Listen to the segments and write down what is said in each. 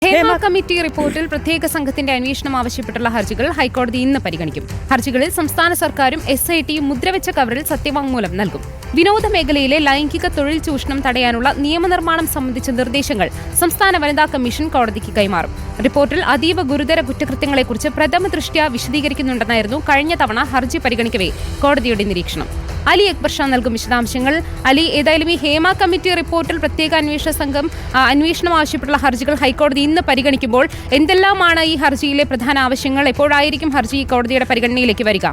Hema committee റിപ്പോർട്ടിൽ പ്രത്യേക സംഘത്തിന്റെ അന്വേഷണം ആവശ്യപ്പെട്ടുള്ള ഹർജികൾ ഹൈക്കോടതി ഇന്ന് പരിഗണിക്കും. ഹർജികളിൽ സംസ്ഥാന സർക്കാരും SITയും മുദ്രവെച്ച കവറിൽ സത്യവാങ്മൂലം നൽകും. വിനോദ മേഖലയിലെ ലൈംഗിക തൊഴിൽ ചൂഷണം തടയാനുള്ള നിയമനിർമ്മാണം സംബന്ധിച്ച നിർദ്ദേശങ്ങൾ സംസ്ഥാന വനിതാ കമ്മീഷൻ കോടതിക്ക് കൈമാറും. റിപ്പോർട്ടിൽ അതീവ ഗുരുതര കുറ്റകൃത്യങ്ങളെക്കുറിച്ച് പ്രഥമ ദൃഷ്ട്യാ വിശദീകരിക്കുന്നുണ്ടെന്നായിരുന്നു കഴിഞ്ഞ തവണ ഹർജി പരിഗണിക്കവേ കോടതിയുടെ നിരീക്ഷണം. അലി അക്ബർ ഷാ നൽകും വിശദാംശങ്ങൾ. അലി, ഏതായാലും ഈ ഹേമ കമ്മിറ്റി റിപ്പോർട്ടിൽ പ്രത്യേക അന്വേഷണ സംഘം അന്വേഷണം ആവശ്യപ്പെട്ടുള്ള ഹർജികൾ ഹൈക്കോടതി ഇന്ന് പരിഗണിക്കുമ്പോൾ എന്തെല്ലാമാണ് ഈ ഹർജിയിലെ പ്രധാന ആവശ്യങ്ങൾ? എപ്പോഴായിരിക്കും ഹർജി കോടതിയുടെ പരിഗണനയിലേക്ക് വരിക?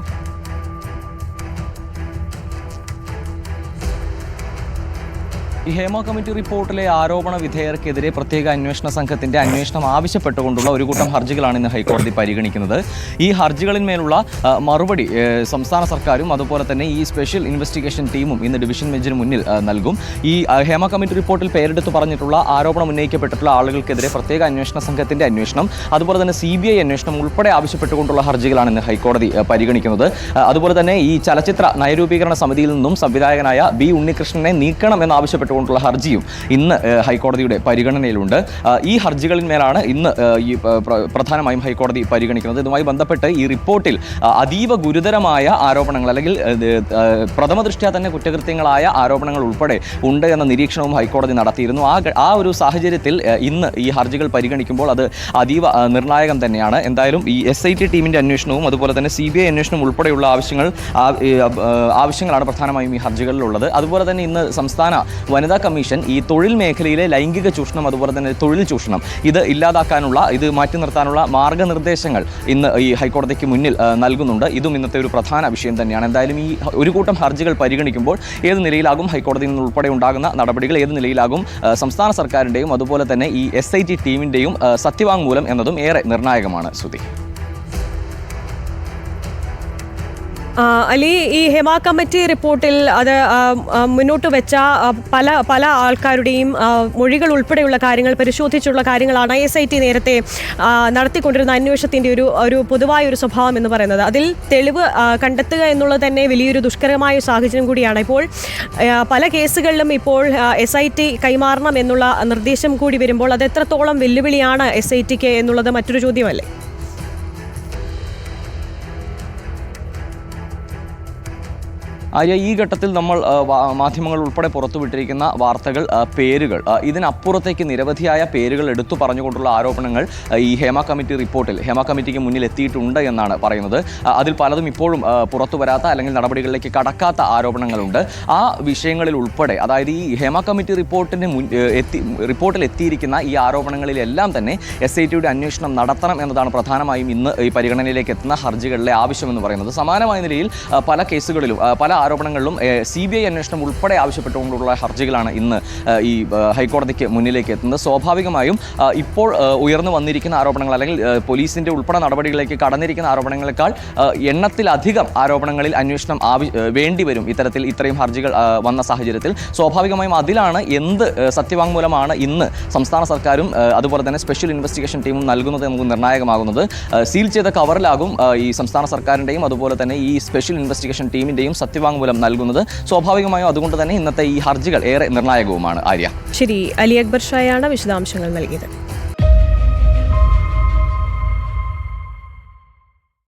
ഈ ഹേമ കമ്മിറ്റി റിപ്പോർട്ടിലെ ആരോപണ വിധേയർക്കെതിരെ പ്രത്യേക അന്വേഷണ സംഘത്തിന്റെ അന്വേഷണം ആവശ്യപ്പെട്ടുകൊണ്ടുള്ള ഒരു കൂട്ടം ഹർജികളാണ് ഇന്ന് ഹൈക്കോടതി പരിഗണിക്കുന്നത്. ഈ ഹർജികളിന്മേലുള്ള മറുപടി സംസ്ഥാന സർക്കാരും അതുപോലെ തന്നെ ഈ സ്പെഷ്യൽ ഇൻവെസ്റ്റിഗേഷൻ ടീമും ഇന്ന് ഡിവിഷൻ ബെഞ്ചിന് മുന്നിൽ നൽകും. ഈ ഹേമ കമ്മിറ്റി റിപ്പോർട്ടിൽ പേരെടുത്ത് പറഞ്ഞിട്ടുള്ള ആരോപണം ഉന്നയിക്കപ്പെട്ടിട്ടുള്ള ആളുകൾക്കെതിരെ പ്രത്യേക അന്വേഷണ സംഘത്തിന്റെ അന്വേഷണം, അതുപോലെ തന്നെ CBI അന്വേഷണം ഉൾപ്പെടെ ആവശ്യപ്പെട്ടുകൊണ്ടുള്ള ഹർജികളാണ് ഇന്ന് ഹൈക്കോടതി പരിഗണിക്കുന്നത്. അതുപോലെ തന്നെ ഈ ചലച്ചിത്ര നയരൂപീകരണ സമിതിയിൽ നിന്നും സംവിധായകനായ B ഉണ്ണികൃഷ്ണനെ നീക്കണം എന്നാവശ്യപ്പെട്ടു ുള്ള ഹർജിയും ഇന്ന് ഹൈക്കോടതിയുടെ പരിഗണനയിലുണ്ട്. ഈ ഹർജികളിന്മേലാണ് ഇന്ന് ഈ പ്രധാനമായും ഹൈക്കോടതി പരിഗണിക്കുന്നത്. ഇതുമായി ബന്ധപ്പെട്ട് ഈ റിപ്പോർട്ടിൽ അതീവ ഗുരുതരമായ ആരോപണങ്ങൾ അല്ലെങ്കിൽ പ്രഥമ ദൃഷ്ട്യാ തന്നെ കുറ്റകൃത്യങ്ങളായ ആരോപണങ്ങൾ ഉൾപ്പെടെ ഉണ്ട് എന്ന നിരീക്ഷണവും ഹൈക്കോടതി നടത്തിയിരുന്നു. ആ ഒരു സാഹചര്യത്തിൽ ഇന്ന് ഈ ഹർജികൾ പരിഗണിക്കുമ്പോൾ അത് അതീവ നിർണായകം തന്നെയാണ്. എന്തായാലും ഈ SIT ടീമിൻ്റെ അന്വേഷണവും അതുപോലെ തന്നെ CBI അന്വേഷണം ഉൾപ്പെടെയുള്ള ആവശ്യങ്ങളാണ് പ്രധാനമായും ഈ ഹർജികളിലുള്ളത്. അതുപോലെ തന്നെ ഇന്ന് സംസ്ഥാന വനിതാ കമ്മീഷൻ ഈ തൊഴിൽ മേഖലയിലെ ലൈംഗിക ചൂഷണം അതുപോലെ തന്നെ തൊഴിൽ ചൂഷണം ഇത് ഇല്ലാതാക്കാനുള്ള, ഇത് മാറ്റി നിർത്താനുള്ള മാർഗ്ഗനിർദ്ദേശങ്ങൾ ഇന്ന് ഈ ഹൈക്കോടതിക്ക് മുന്നിൽ നൽകുന്നുണ്ട്. ഇതും ഇന്നത്തെ ഒരു പ്രധാന വിഷയം തന്നെയാണ്. എന്തായാലും ഈ ഒരു കൂട്ടം ഹർജികൾ പരിഗണിക്കുമ്പോൾ ഏത് നിലയിലാകും ഹൈക്കോടതിയിൽ നിന്ന് ഉൾപ്പെടെ ഉണ്ടാകുന്ന നടപടികൾ, ഏത് നിലയിലാകും സംസ്ഥാന സർക്കാരിൻ്റെയും അതുപോലെ തന്നെ ഈ SIT ടീമിൻ്റെയും സത്യവാങ്മൂലം എന്നതും ഏറെ നിർണായകമാണ്. ശ്രുതി. അലി, ഈ ഹേമ കമ്മിറ്റി റിപ്പോർട്ടിൽ അത് മുന്നോട്ട് വെച്ച പല ആൾക്കാരുടെയും മൊഴികൾ ഉൾപ്പെടെയുള്ള പരിശോധിച്ചുള്ള കാര്യങ്ങളാണ് SIT നേരത്തെ നടത്തിക്കൊണ്ടിരുന്ന അന്വേഷണത്തിൻ്റെ ഒരു പൊതുവായ ഒരു സ്വഭാവം എന്ന് പറയുന്നത്. അതിൽ തെളിവ് കണ്ടെത്തുക എന്നുള്ളത് തന്നെ വലിയൊരു ദുഷ്കരമായ സാഹചര്യം കൂടിയാണ്. ഇപ്പോൾ പല കേസുകളിലും ഇപ്പോൾ SIT കൈമാറണം എന്നുള്ള നിർദ്ദേശം കൂടി വരുമ്പോൾ അത് എത്രത്തോളം വെല്ലുവിളിയാണ് SITക്ക് എന്നുള്ളത് മറ്റൊരു ചോദ്യമല്ലേ? ആര്യ, ഈ ഘട്ടത്തിൽ നമ്മൾ മാധ്യമങ്ങൾ ഉൾപ്പെടെ പുറത്തുവിട്ടിരിക്കുന്ന വാർത്തകൾ, പേരുകൾ, ഇതിനപ്പുറത്തേക്ക് നിരവധിയായ പേരുകൾ എടുത്തു പറഞ്ഞുകൊണ്ടുള്ള ആരോപണങ്ങൾ ഈ ഹേമ കമ്മിറ്റി റിപ്പോർട്ടിൽ ഹേമ കമ്മിറ്റിക്ക് മുന്നിൽ എത്തിയിട്ടുണ്ട് എന്നാണ് പറയുന്നത്. അതിൽ പലതും ഇപ്പോഴും പുറത്തു വരാത്ത അല്ലെങ്കിൽ നടപടികളിലേക്ക് കടക്കാത്ത ആരോപണങ്ങളുണ്ട്. ആ വിഷയങ്ങളിൽ ഉൾപ്പെടെ, അതായത് ഈ ഹേമ കമ്മിറ്റി റിപ്പോർട്ടിൽ എത്തിയിരിക്കുന്ന ഈ ആരോപണങ്ങളിലെല്ലാം തന്നെ SITയുടെ അന്വേഷണം നടത്തണം എന്നതാണ് പ്രധാനമായും ഇന്ന് ഈ പരിഗണനയിലേക്ക് എത്തുന്ന ഹർജികളിലെ ആവശ്യമെന്ന് പറയുന്നത്. സമാനമായ നിലയിൽ പല കേസുകളിലും പല ആരോപണങ്ങളിലും CBI അന്വേഷണം ഉൾപ്പെടെ ആവശ്യപ്പെട്ടുകൊണ്ടുള്ള ഹർജികളാണ് ഇന്ന് ഈ ഹൈക്കോടതിക്ക് മുന്നിലേക്ക് എത്തുന്നത്. സ്വാഭാവികമായും ഇപ്പോൾ ഉയർന്നു വന്നിരിക്കുന്ന ആരോപണങ്ങൾ അല്ലെങ്കിൽ പോലീസിൻ്റെ ഉൾപ്പെടെ നടപടികളിലേക്ക് കടന്നിരിക്കുന്ന ആരോപണങ്ങളെക്കാൾ എണ്ണത്തിലധികം ആരോപണങ്ങളിൽ അന്വേഷണം വേണ്ടിവരും. ഇത്രയും ഹർജികൾ വന്ന സാഹചര്യത്തിൽ സ്വാഭാവികമായും അതിലാണ് എന്ത് സത്യവാങ്മൂലമാണ് ഇന്ന് സംസ്ഥാന സർക്കാരും അതുപോലെ തന്നെ സ്പെഷ്യൽ ഇൻവെസ്റ്റിഗേഷൻ ടീമും നൽകുന്നത് നമുക്ക് നിർണായകമാകുന്നത്. സീൽ ചെയ്ത കവറിലാകും ഈ സംസ്ഥാന സർക്കാരിൻ്റെയും അതുപോലെ തന്നെ ഈ സ്പെഷ്യൽ ഇൻവെസ്റ്റിഗേഷൻ ടീമിൻ്റെയും സത്യവാങ്മൂലം നൽകുന്നത്. സ്വാഭാവികമായും അതുകൊണ്ട് തന്നെ ഇന്നത്തെ ഈ ഹർജികൾ ഏറെ നിർണായകവുമാണ്. ആര്യ. ശരി, അലി അക്ബർ ഷായാണ് വിശദാംശങ്ങൾ നൽകിയത്.